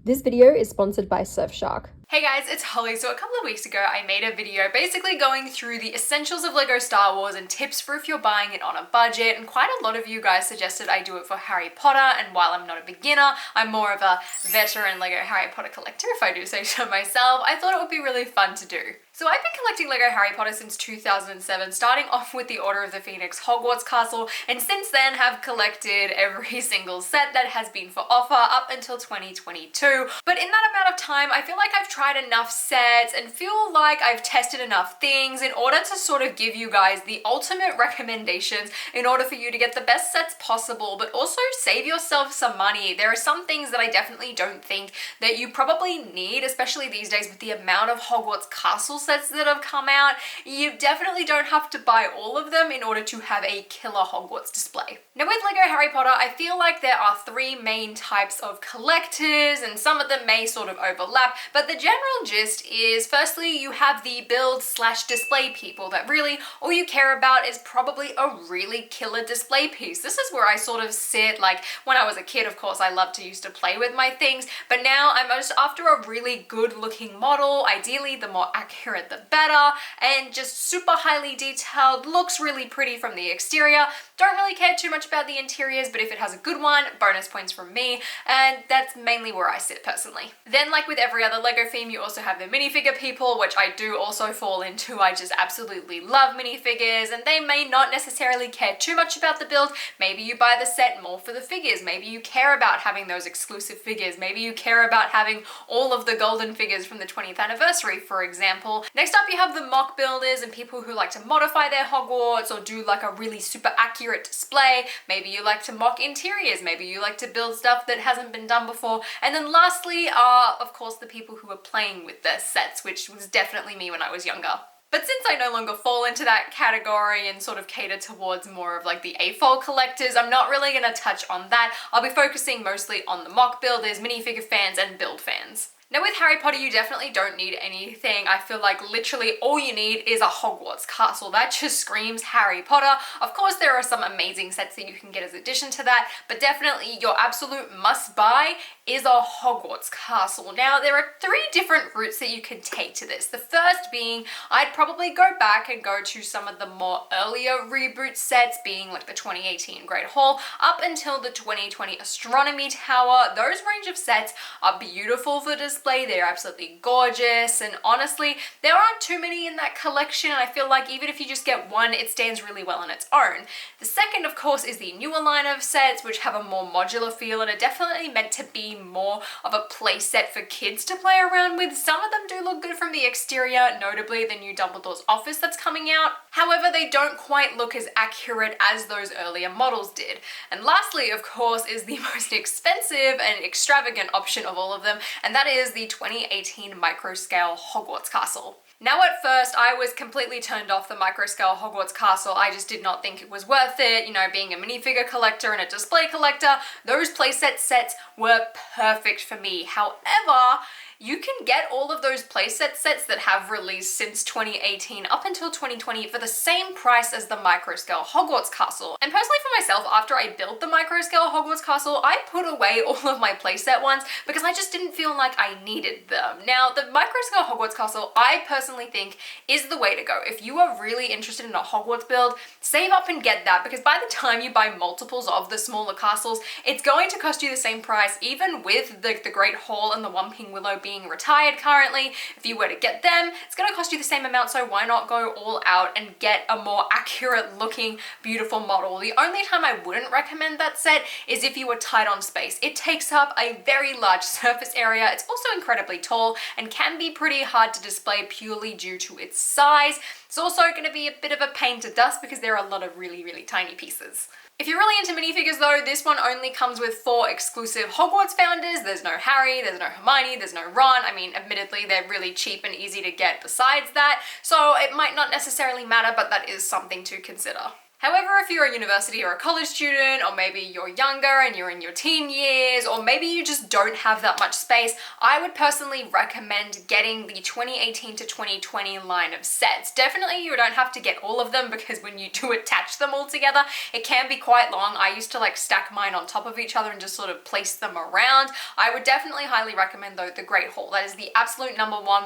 This video is sponsored by Surfshark. Hey guys, it's Holly. So a couple of weeks ago I made a video basically going through the essentials of LEGO Star Wars and tips for if you're buying it on a budget, and quite a lot of you guys suggested I do it for Harry Potter, and while I'm not a beginner, I'm more of a veteran LEGO Harry Potter collector, if I do say so myself. I thought it would be really fun to do. So I've been collecting LEGO Harry Potter since 2007, starting off with the Order of the Phoenix Hogwarts Castle, and since then have collected every single set that has been for offer up until 2022. But in that amount of time, I feel like I've tried enough sets and feel like I've tested enough things in order to sort of give you guys the ultimate recommendations in order for you to get the best sets possible, but also save yourself some money. There are some things that I definitely don't think that you probably need, especially these days with the amount of Hogwarts Castle sets that have come out. You definitely don't have to buy all of them in order to have a killer Hogwarts display. Now with LEGO Harry Potter, I feel like there are three main types of collectors, and some of them may sort of overlap, but the general gist is, firstly, you have the build/display people that really all you care about is probably a really killer display piece. This is where I sort of sit. Like when I was a kid, of course, I loved to used to play with my things, but now I'm just after a really good looking model. Ideally, the more accurate the better, and just super highly detailed, looks really pretty from the exterior. Don't really care too much about the interiors, but if it has a good one, bonus points from me, and that's mainly where I sit personally. Then, like with every other LEGO theme, you also have the minifigure people, which I do also fall into. I just absolutely love minifigures, and they may not necessarily care too much about the build. Maybe you buy the set more for the figures. Maybe you care about having those exclusive figures. Maybe you care about having all of the golden figures from the 20th anniversary, for example. Next up, you have the mock builders and people who like to modify their Hogwarts or do like a really super accurate display. Maybe you like to mock interiors. Maybe you like to build stuff that hasn't been done before. And then lastly are, of course, the people who are playing with their sets, which was definitely me when I was younger. But since I no longer fall into that category and sort of cater towards more of like the AFOL collectors, I'm not really going to touch on that. I'll be focusing mostly on the mock builders, minifigure fans, and build fans. Now with Harry Potter, you definitely don't need anything. I feel like literally all you need is a Hogwarts castle. That just screams Harry Potter. Of course, there are some amazing sets that you can get as addition to that, but definitely your absolute must buy is a Hogwarts castle. Now, there are three different routes that you can take to this. The first being, I'd probably go back and go to some of the more earlier reboot sets, being like the 2018 Great Hall up until the 2020 Astronomy Tower. Those range of sets are beautiful for display. They're absolutely gorgeous, and honestly, there aren't too many in that collection, and I feel like even if you just get one, it stands really well on its own. The second, of course, is the newer line of sets, which have a more modular feel and are definitely meant to be more of a play set for kids to play around with. Some of them do look good from the exterior, notably the new Dumbledore's office that's coming out. However, they don't quite look as accurate as those earlier models did. And lastly, of course, is the most expensive and extravagant option of all of them, and that is the 2018 micro-scale Hogwarts Castle. Now at first, I was completely turned off the micro-scale Hogwarts Castle. I just did not think it was worth it. You know, being a minifigure collector and a display collector, those playset sets were perfect for me. However, you can get all of those playset sets that have released since 2018 up until 2020 for the same price as the micro-scale Hogwarts Castle. And personally for myself, after I built the micro-scale Hogwarts Castle, I put away all of my playset ones because I just didn't feel like I needed them. Now, the micro-scale Hogwarts Castle, I personally think is the way to go. If you are really interested in a Hogwarts build, save up and get that, because by the time you buy multiples of the smaller castles, it's going to cost you the same price, even with the Great Hall and the Whomping Willow being retired currently. If you were to get them, it's going to cost you the same amount, so why not go all out and get a more accurate looking, beautiful model? The only time I wouldn't recommend that set is if you were tight on space. It takes up a very large surface area. It's also incredibly tall and can be pretty hard to display purely due to its size. It's also going to be a bit of a pain to dust because there are a lot of really, really tiny pieces. If you're really into minifigures though, this one only comes with 4 exclusive Hogwarts founders. There's no Harry, there's no Hermione, there's no Ron. I mean, admittedly, they're really cheap and easy to get besides that, so it might not necessarily matter, but that is something to consider. However, if you're a university or a college student, or maybe you're younger and you're in your teen years, or maybe you just don't have that much space, I would personally recommend getting the 2018 to 2020 line of sets. Definitely you don't have to get all of them, because when you do attach them all together, it can be quite long. I used to like stack mine on top of each other and just sort of place them around. I would definitely highly recommend though the Great Hall. That is the absolute number one.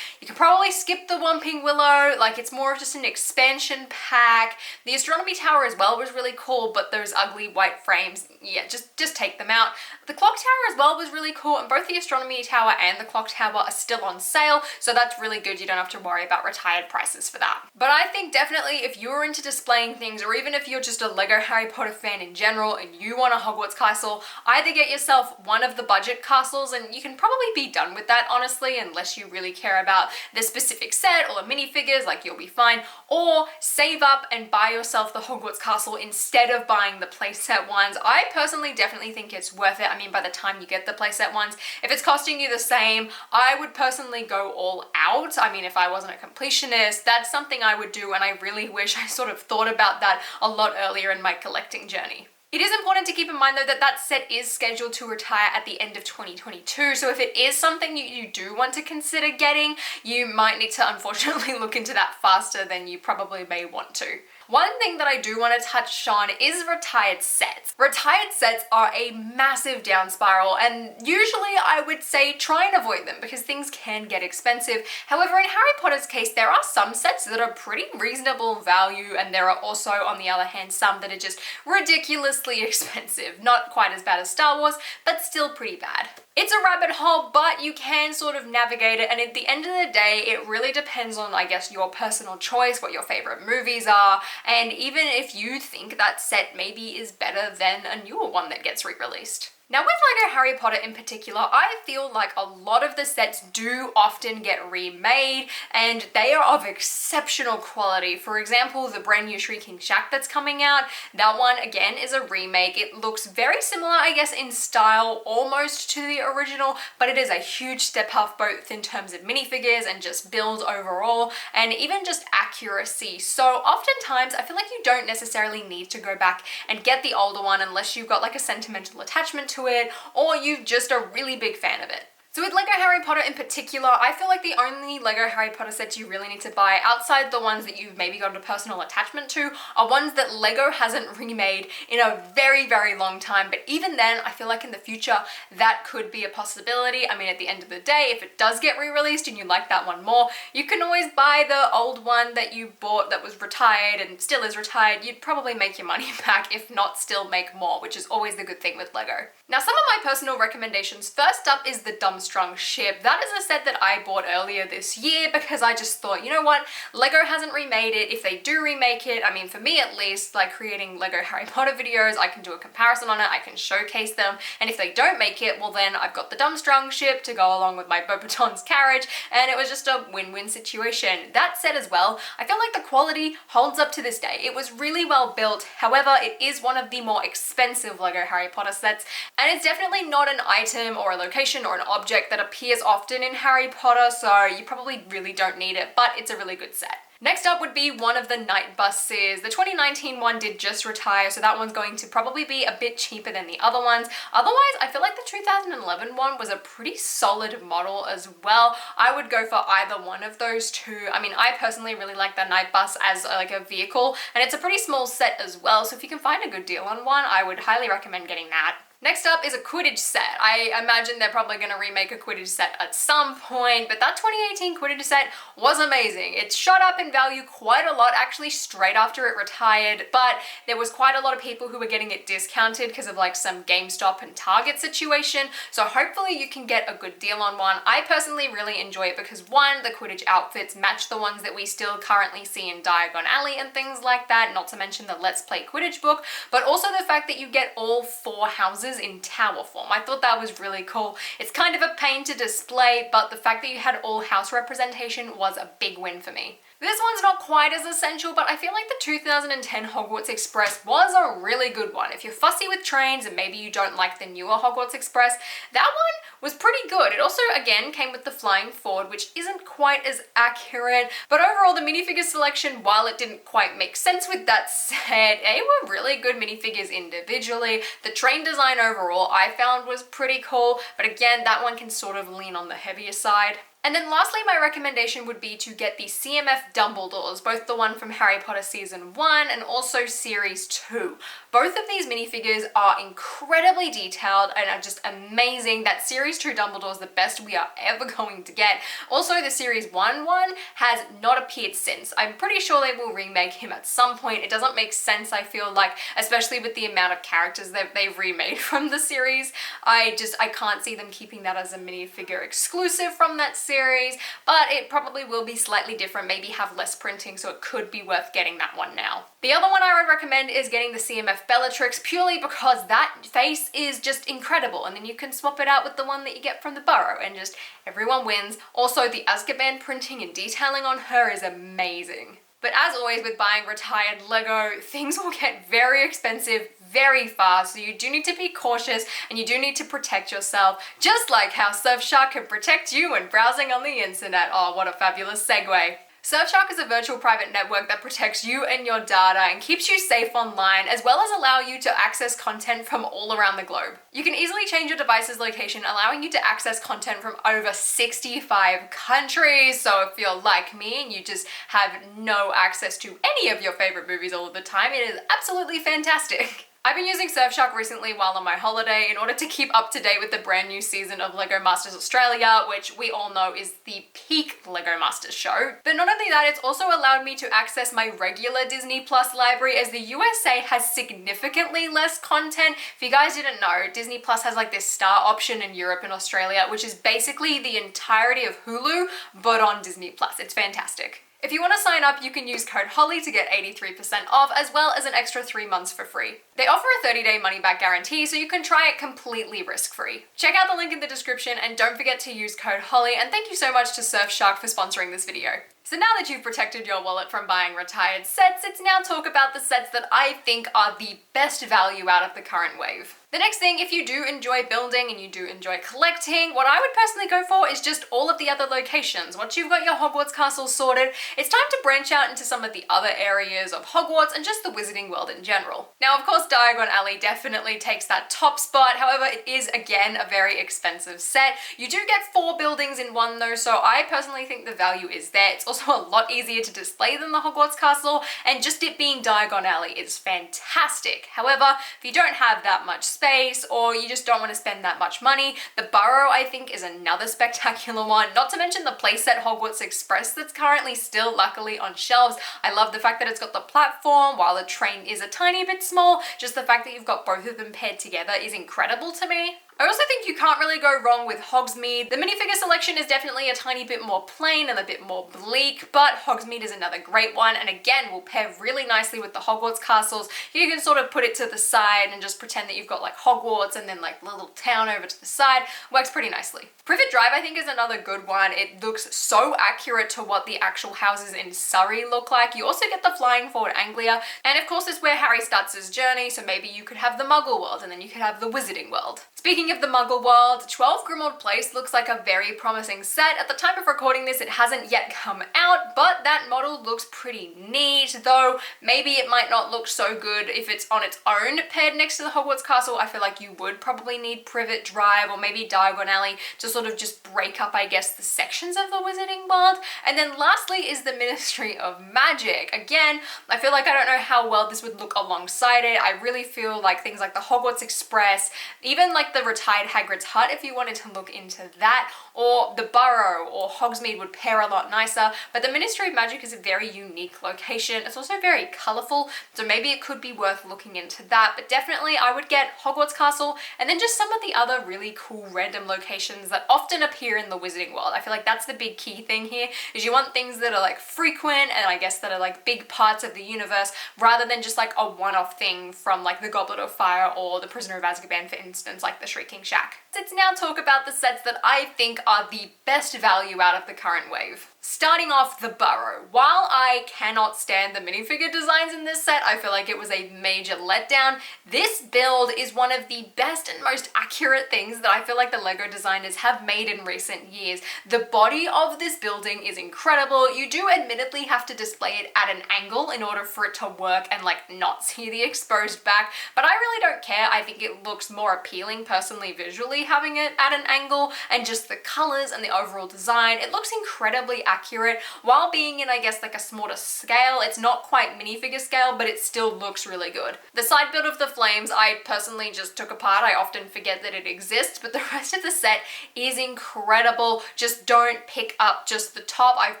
You can probably skip the Whomping Willow, like it's more of just an expansion pack. The Astronomy Tower as well was really cool, but those ugly white frames, yeah, just take them out. The Clock Tower as well was really cool, and both the Astronomy Tower and the Clock Tower are still on sale, so that's really good. You don't have to worry about retired prices for that. But I think definitely if you're into displaying things, or even if you're just a Lego Harry Potter fan in general and you want a Hogwarts castle, either get yourself one of the budget castles, and you can probably be done with that honestly, unless you really care about the specific set or the minifigures, like you'll be fine, or save up and buy yourself the Hogwarts castle instead of buying the playset ones. I personally definitely think it's worth it. I mean, by the time you get the playset ones, if it's costing you the same, I would personally go all out. I mean, if I wasn't a completionist, that's something I would do, and I really wish I sort of thought about that a lot earlier in my collecting journey. It is important to keep in mind though that that set is scheduled to retire at the end of 2022, so if it is something you do want to consider getting, you might need to unfortunately look into that faster than you probably may want to. One thing that I do want to touch on is retired sets. Retired sets are a massive down spiral, and usually I would say try and avoid them because things can get expensive. However, in Harry Potter's case, there are some sets that are pretty reasonable value, and there are also, on the other hand, some that are just ridiculously expensive. Not quite as bad as Star Wars, but still pretty bad. It's a rabbit hole, but you can sort of navigate it, and at the end of the day, it really depends on, I guess, your personal choice, what your favorite movies are, and even if you think that set maybe is better than a newer one that gets re-released. Now with LEGO Harry Potter in particular, I feel like a lot of the sets do often get remade, and they are of exceptional quality. For example, the brand new Shrieking Shack that's coming out, that one again is a remake. It looks very similar, I guess, in style almost to the original, but it is a huge step up both in terms of minifigures and just build overall, and even just accuracy. So oftentimes I feel like you don't necessarily need to go back and get the older one unless you've got like a sentimental attachment to it, or you're just a really big fan of it. So with LEGO Harry Potter in particular, I feel like the only LEGO Harry Potter sets you really need to buy, outside the ones that you've maybe got a personal attachment to, are ones that LEGO hasn't remade in a very, very long time. But even then, I feel like in the future, that could be a possibility. I mean, at the end of the day, if it does get re-released and you like that one more, you can always buy the old one that you bought that was retired and still is retired. You'd probably make your money back, if not still make more, which is always the good thing with LEGO. Now, some of my personal recommendations. First up is the Dumbstrung Ship. That is a set that I bought earlier this year because I just thought, you know what, LEGO hasn't remade it. If they do remake it, I mean, for me at least, like creating LEGO Harry Potter videos, I can do a comparison on it, I can showcase them, and if they don't make it, well then I've got the Dumbstrung Ship to go along with my Beauxbaton's carriage, and it was just a win-win situation. That said as well, I feel like the quality holds up to this day. It was really well built, however, it is one of the more expensive LEGO Harry Potter sets, and it's definitely not an item or a location or an object that appears often in Harry Potter, so you probably really don't need it, but it's a really good set. Next up would be one of the night buses. The 2019 one did just retire, so that one's going to probably be a bit cheaper than the other ones. Otherwise, I feel like the 2011 one was a pretty solid model as well. I would go for either one of those two. I mean, I personally really like the night bus as like a vehicle, and it's a pretty small set as well, so if you can find a good deal on one, I would highly recommend getting that. Next up is a Quidditch set. I imagine they're probably going to remake a Quidditch set at some point, but that 2018 Quidditch set was amazing. It shot up in value quite a lot, actually straight after it retired, but there was quite a lot of people who were getting it discounted because of like some GameStop and Target situation, so hopefully you can get a good deal on one. I personally really enjoy it because one, the Quidditch outfits match the ones that we still currently see in Diagon Alley and things like that, not to mention the Let's Play Quidditch book, but also the fact that you get all 4 houses in tower form. I thought that was really cool. It's kind of a pain to display, but the fact that you had all house representation was a big win for me. This one's not quite as essential, but I feel like the 2010 Hogwarts Express was a really good one. If you're fussy with trains and maybe you don't like the newer Hogwarts Express, that one was pretty good. It also, again, came with the flying forward, which isn't quite as accurate, but overall the minifigure selection, while it didn't quite make sense with that set, they were really good minifigures individually. The train design overall I found was pretty cool, but again, that one can sort of lean on the heavier side. And then lastly, my recommendation would be to get the CMF Dumbledores, both the one from Harry Potter Season 1 and also Series 2. Both of these minifigures are incredibly detailed and are just amazing. That Series 2 Dumbledore is the best we are ever going to get. Also, the Series 1 one has not appeared since. I'm pretty sure they will remake him at some point. It doesn't make sense, I feel like, especially with the amount of characters that they've remade from the series. I can't see them keeping that as a minifigure exclusive from that series, but it probably will be slightly different, maybe have less printing, so it could be worth getting that one now. The other one I would recommend is getting the CMF Bellatrix, purely because that face is just incredible, and then you can swap it out with the one that you get from the Burrow and just everyone wins. Also, the Azkaban printing and detailing on her is amazing. But as always with buying retired Lego, things will get very expensive very fast, so you do need to be cautious and you do need to protect yourself, just like how Surfshark can protect you when browsing on the internet. Oh, what a fabulous segue. Surfshark is a virtual private network that protects you and your data and keeps you safe online, as well as allow you to access content from all around the globe. You can easily change your device's location, allowing you to access content from over 65 countries. So if you're like me and you just have no access to any of your favorite movies all of the time, it is absolutely fantastic. I've been using Surfshark recently while on my holiday in order to keep up to date with the brand new season of LEGO Masters Australia, which we all know is the peak LEGO Masters show. But not only that, it's also allowed me to access my regular Disney Plus library, as the USA has significantly less content. If you guys didn't know, Disney Plus has like this star option in Europe and Australia, which is basically the entirety of Hulu, but on Disney Plus. It's fantastic. If you want to sign up, you can use code HOLLY to get 83% off, as well as an extra 3 months for free. They offer a 30-day money-back guarantee, so you can try it completely risk-free. Check out the link in the description and don't forget to use code HOLLY, and thank you so much to Surfshark for sponsoring this video. So now that you've protected your wallet from buying retired sets, it's now talk about the sets that I think are the best value out of the current wave. The next thing, if you do enjoy building and you do enjoy collecting, what I would personally go for is just all of the other locations. Once you've got your Hogwarts castle sorted, it's time to branch out into some of the other areas of Hogwarts and just the Wizarding World in general. Now, of course, Diagon Alley definitely takes that top spot. However, it is, again, a very expensive set. You do get 4 buildings in one though, so I personally think the value is there. It's also a lot easier to display than the Hogwarts castle, and just it being Diagon Alley is fantastic. However, if you don't have that much space or you just don't want to spend that much money, the Burrow I think is another spectacular one, not to mention the playset Hogwarts Express that's currently still luckily on shelves. I love the fact that it's got the platform while the train is a tiny bit small. Just the fact that you've got both of them paired together is incredible to me. I also think you can't really go wrong with Hogsmeade. The minifigure selection is definitely a tiny bit more plain and a bit more bleak, but Hogsmeade is another great one, and again will pair really nicely with the Hogwarts castles. You can sort of put it to the side and just pretend that you've got like Hogwarts and then like the little town over to the side. Works pretty nicely. Privet Drive I think is another good one. It looks so accurate to what the actual houses in Surrey look like. You also get the Flying Forward Anglia, and of course it's where Harry starts his journey, so maybe you could have the Muggle world and then you could have the Wizarding world. Speaking of the Muggle world, 12 Grimmauld Place looks like a very promising set. At the time of recording this, it hasn't yet come out, but that model looks pretty neat, though maybe it might not look so good if it's on its own paired next to the Hogwarts castle. I feel like you would probably need Privet Drive or maybe Diagon Alley to sort of just break up, I guess, the sections of the Wizarding world. And then lastly is the Ministry of Magic. Again, I feel like I don't know how well this would look alongside it. I really feel like things like the Hogwarts Express, even like the retired Hagrid's Hut, if you wanted to look into that, or the Burrow or Hogsmeade would pair a lot nicer. But the Ministry of Magic is a very unique location. It's also very colourful, so maybe it could be worth looking into that. But definitely I would get Hogwarts Castle and then just some of the other really cool random locations that often appear in the Wizarding World. I feel like that's the big key thing here, is you want things that are like frequent and I guess that are like big parts of the universe, rather than just like a one-off thing from like the Goblet of Fire or the Prisoner of Azkaban, for instance, like the Shrieking Shack. Let's now talk about the sets that I think are the best value out of the current wave. Starting off, the burrow. While I cannot stand the minifigure designs in this set, I feel like it was a major letdown. This build is one of the best and most accurate things that I feel like the LEGO designers have made in recent years. The body of this building is incredible. You do admittedly have to display it at an angle in order for it to work and like not see the exposed back, but I really don't care. I think it looks more appealing personally visually having it at an angle, and just the colors and the overall design. It looks incredibly accurate while being in, I guess, like a smaller scale. It's not quite minifigure scale, but it still looks really good. The side build of the flames, I personally just took apart. I often forget that it exists, but the rest of the set is incredible. Just don't pick up just the top. I've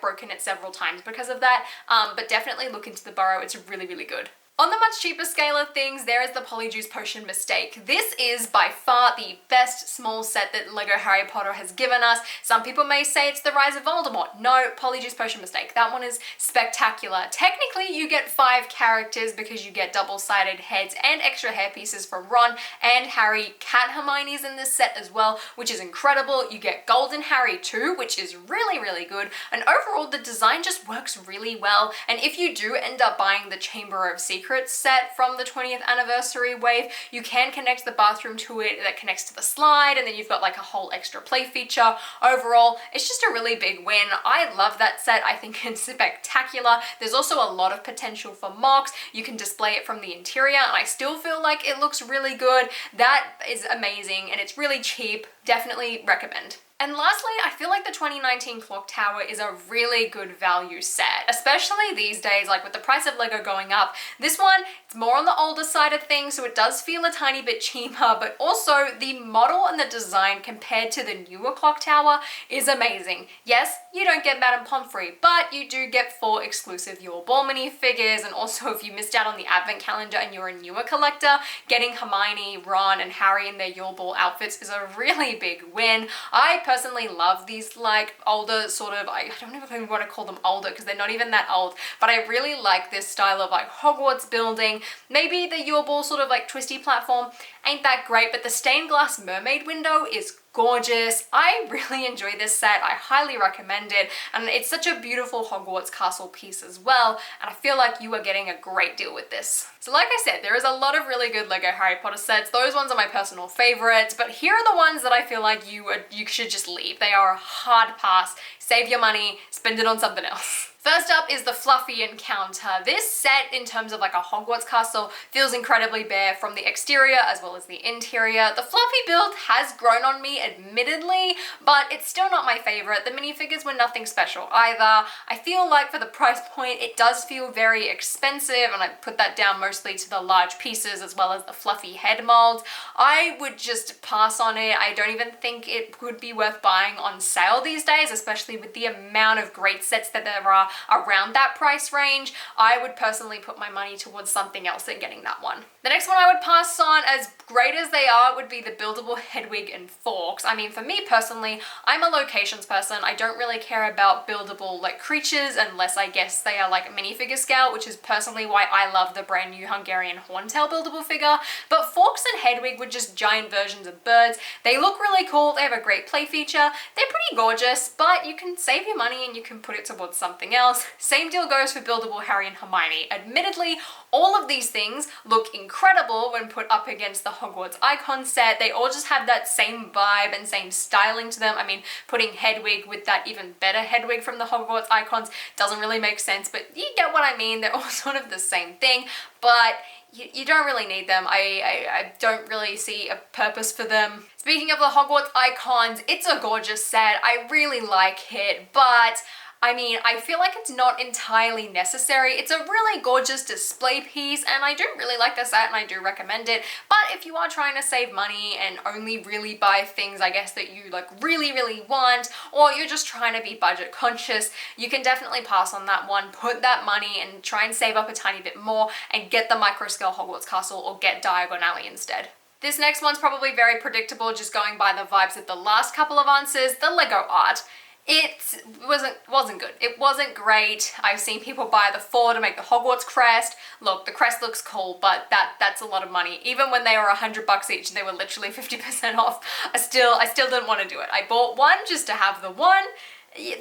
broken it several times because of that, but definitely look into the burrow. It's really, really good. On the much cheaper scale of things, there is the Polyjuice Potion Mistake. This is by far the best small set that LEGO Harry Potter has given us. Some people may say it's the Rise of Voldemort. No, Polyjuice Potion Mistake. That one is spectacular. Technically, you get 5 characters because you get double-sided heads and extra hair pieces from Ron and Harry. Cat Hermione's in this set as well, which is incredible. You get Golden Harry too, which is really, really good. And overall, the design just works really well. And if you do end up buying the Chamber of Secrets set from the 20th anniversary wave, you can connect the bathroom to it that connects to the slide, and then you've got like a whole extra play feature. Overall, it's just a really big win. I love that set. I think it's spectacular. There's also a lot of potential for mocks. You can display it from the interior, and I still feel like it looks really good. That is amazing, and it's really cheap. Definitely recommend. And lastly, I feel like the 2019 Clock Tower is a really good value set, especially these days, like with the price of LEGO going up. This one, it's more on the older side of things, so it does feel a tiny bit cheaper, but also the model and the design compared to the newer Clock Tower is amazing. Yes, you don't get Madame Pomfrey, but you do get 4 exclusive Your Ball minifigures, and also if you missed out on the advent calendar and you're a newer collector, getting Hermione, Ron, and Harry in their Your Ball outfits is a really big win. I personally love these like older sort of, I don't even want to call them older because they're not even that old, but I really like this style of like Hogwarts building. Maybe the Your Ball sort of like twisty platform ain't that great, but the stained glass mermaid window is gorgeous. I really enjoy this set. I highly recommend it, and it's such a beautiful Hogwarts castle piece as well, and I feel like you are getting a great deal with this. So like I said, there is a lot of really good LEGO Harry Potter sets. Those ones are my personal favorites, but here are the ones that I feel like you should just leave. They are a hard pass. Save your money, spend it on something else. First up is the Fluffy Encounter. This set, in terms of like a Hogwarts castle, feels incredibly bare from the exterior as well as the interior. The Fluffy build has grown on me, admittedly, but it's still not my favorite. The minifigures were nothing special either. I feel like for the price point, it does feel very expensive, and I put that down mostly to the large pieces as well as the fluffy head molds. I would just pass on it. I don't even think it would be worth buying on sale these days, especially with the amount of great sets that there are around that price range. I would personally put my money towards something else than getting that one. The next one I would pass on, as great as they are, would be the buildable Hedwig and Fawkes. I mean, for me personally, I'm a locations person. I don't really care about buildable like creatures unless I guess they are like minifigure scale, which is personally why I love the brand new Hungarian Horntail buildable figure. But Fawkes and Hedwig were just giant versions of birds. They look really cool. They have a great play feature. They're pretty gorgeous, but you can save your money and you can put it towards something else. Same deal goes for buildable Harry and Hermione. Admittedly, all of these things look incredible when put up against the Hogwarts icon set. They all just have that same vibe and same styling to them. I mean, putting Hedwig with that even better Hedwig from the Hogwarts icons doesn't really make sense, but you get what I mean. They're all sort of the same thing, but you don't really need them. I don't really see a purpose for them. Speaking of the Hogwarts icons, it's a gorgeous set. I really like it, but I mean, I feel like it's not entirely necessary. It's a really gorgeous display piece, and I do really like the set and I do recommend it. But if you are trying to save money and only really buy things, I guess, that you like really, really want, or you're just trying to be budget conscious, you can definitely pass on that one. Put that money and try and save up a tiny bit more and get the micro scale Hogwarts castle or get Diagon Alley instead. This next one's probably very predictable, just going by the vibes of the last couple of answers. The Lego art. It wasn't good. It wasn't great. I've seen people buy the 4 to make the Hogwarts crest. Look, the crest looks cool, but that's a lot of money. Even when they were $100 each, they were literally 50% off. I still didn't want to do it. I bought one just to have the one.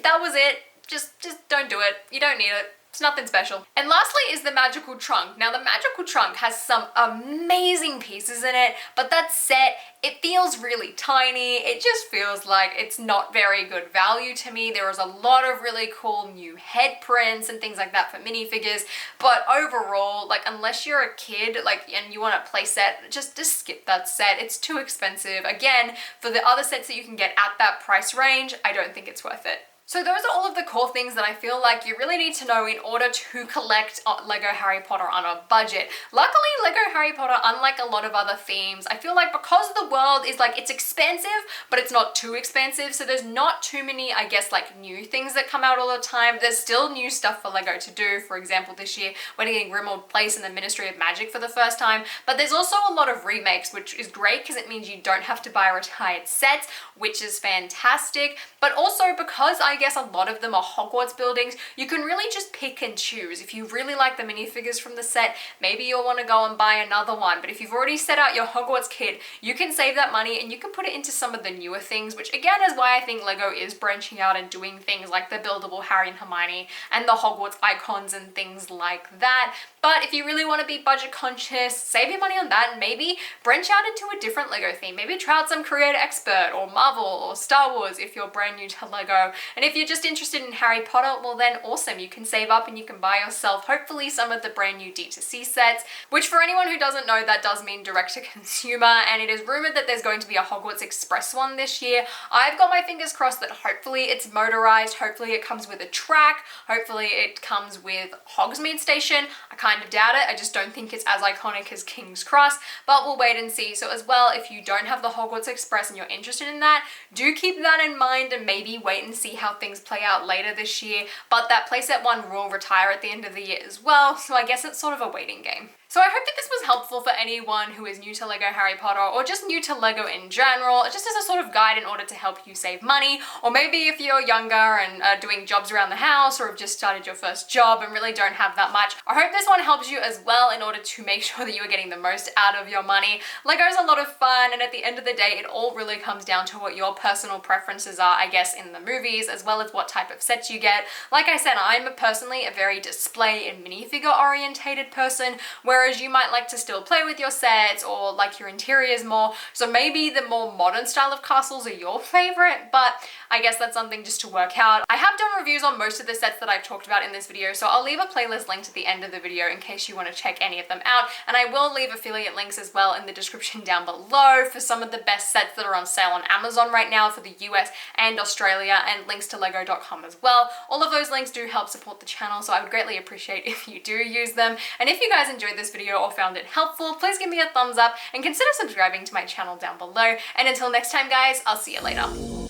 That was it. just don't do it. You don't need it. It's nothing special. And lastly is the magical trunk. Now the magical trunk has some amazing pieces in it, but that set, it feels really tiny. It just feels like it's not very good value to me. There is a lot of really cool new head prints and things like that for minifigures, but overall, like unless you're a kid, like, and you want a play set, just skip that set. It's too expensive. Again, for the other sets that you can get at that price range, I don't think it's worth it. So those are all of the core things that I feel like you really need to know in order to collect Lego Harry Potter on a budget. Luckily, Lego Harry Potter, unlike a lot of other themes, I feel like because the world is like, it's expansive, but it's not too expansive, so there's not too many, I guess, like new things that come out all the time. There's still new stuff for Lego to do. For example, this year, we're getting Grimmauld Place in the Ministry of Magic for the first time, but there's also a lot of remakes, which is great because it means you don't have to buy retired sets, which is fantastic, but also because I guess a lot of them are Hogwarts buildings, you can really just pick and choose. If you really like the minifigures from the set, maybe you'll want to go and buy another one, but if you've already set out your Hogwarts kit, you can save that money and you can put it into some of the newer things, which again is why I think Lego is branching out and doing things like the buildable Harry and Hermione and the Hogwarts icons and things like that. But if you really want to be budget conscious, save your money on that and maybe branch out into a different Lego theme. Maybe try out some Creator Expert or Marvel or Star Wars if you're brand new to Lego. And if you're just interested in Harry Potter, well then awesome, you can save up and you can buy yourself hopefully some of the brand new D2C sets, which for anyone who doesn't know, that does mean direct to consumer, and it is rumored that there's going to be a Hogwarts Express one this year. I've got my fingers crossed that hopefully it's motorized, hopefully it comes with a track, hopefully it comes with Hogsmeade Station. I kind of doubt it, I just don't think it's as iconic as King's Cross, but we'll wait and see. So as well, if you don't have the Hogwarts Express and you're interested in that, do keep that in mind and maybe wait and see how things play out later this year. But that playset one will retire at the end of the year as well, so I guess it's sort of a waiting game. So I hope that this was helpful for anyone who is new to Lego Harry Potter or just new to Lego in general, just as a sort of guide in order to help you save money, or maybe if you're younger and are doing jobs around the house or have just started your first job and really don't have that much. I hope this one helps you as well in order to make sure that you are getting the most out of your money. Lego is a lot of fun, and at the end of the day, it all really comes down to what your personal preferences are, I guess, in the movies, as well as what type of sets you get. Like I said, I'm personally a very display and minifigure orientated person, whereas you might like to still play with your sets or like your interiors more. So maybe the more modern style of castles are your favorite, but I guess that's something just to work out. I have done reviews on most of the sets that I've talked about in this video, so I'll leave a playlist linked at the end of the video in case you want to check any of them out, and I will leave affiliate links as well in the description down below for some of the best sets that are on sale on Amazon right now for the US and Australia, and links to lego.com as well. All of those links do help support the channel, so I would greatly appreciate if you do use them. And if you guys enjoyed this video or found it helpful, please give me a thumbs up and consider subscribing to my channel down below. And until next time guys, I'll see you later.